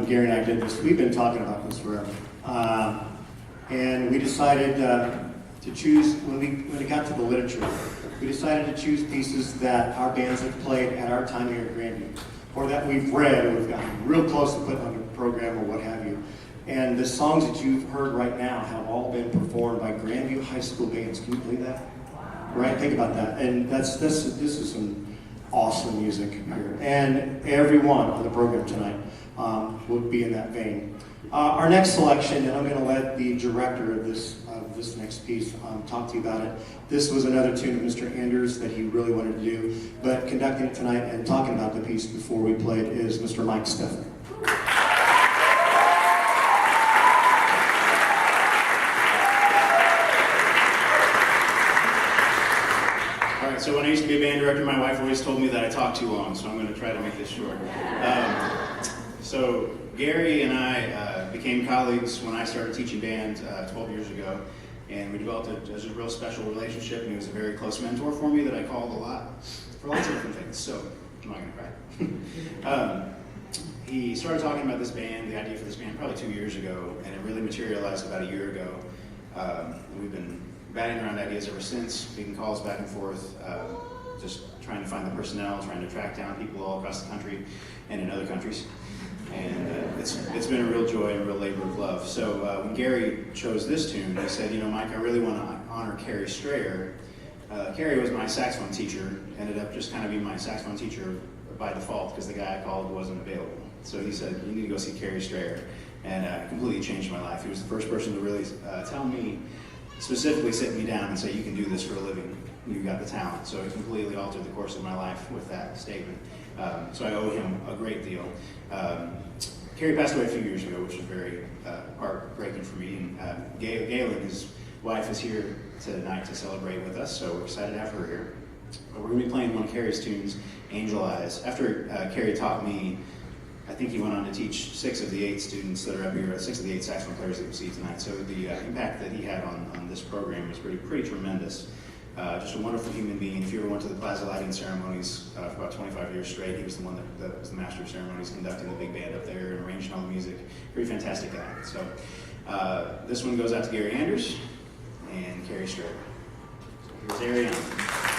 Gary and I did this, we've been talking about this forever. And we decided to choose, when it got to the literature, we decided to choose pieces that our bands have played at our time here at Grandview, or that we've read, or we've gotten real close to putting on a program or what have you. And the songs that you've heard right now have all been performed by Grandview High School bands. Can you believe that? Right? Think about that. And this is some awesome music here. And everyone on the program tonight will be in that vein. Our next selection, and I'm going to let the director of this next piece talk to you about it. This was another tune of Mr. Anders that he really wanted to do, but conducting it tonight and talking about the piece before we played is Mr. Mike Steffen. All right, so when I used to be a band director, my wife always told me that I talk too long, so I'm going to try to make this short. So Gary and I became colleagues when I started teaching band 12 years ago, and we developed a real special relationship, and he was a very close mentor for me that I called a lot for lots of different things, so I'm not going to cry. He started talking about this band, the idea for this band, probably 2 years ago, and it really materialized about a year ago. And we've been batting around ideas ever since, making calls back and forth, just trying to find the personnel, trying to track down people all across the country and in other countries. And it's been a real joy and a real labor of love. So when Gary chose this tune, he said, you know, Mike, I really want to honor Carrie Strayer. Carrie was my saxophone teacher, ended up just kind of being my saxophone teacher by default because the guy I called wasn't available. So he said, you need to go see Carrie Strayer. And it completely changed my life. He was the first person to really tell me, specifically sit me down and say, you can do this for a living. You've got the talent. So it completely altered the course of my life with that statement. So I owe him a great deal. Carrie passed away a few years ago, which was very heartbreaking for me. And Galen, his wife, is here tonight to celebrate with us, so we're excited to have her here. But we're going to be playing one of Carrie's tunes, Angel Eyes. After Carrie taught me, I think he went on to teach 6 of the 8 students that are up here, 6 of the 8 saxophone players that we see tonight. So the impact that he had on this program was pretty tremendous. Just a wonderful human being. If you ever went to the Plaza Lighting ceremonies for about 25 years straight, he was the one that was the master of ceremonies, conducting the big band up there and arranging all the music. Pretty fantastic guy. So this one goes out to Gary Anders and Carrie Strayer. So here's Ariana.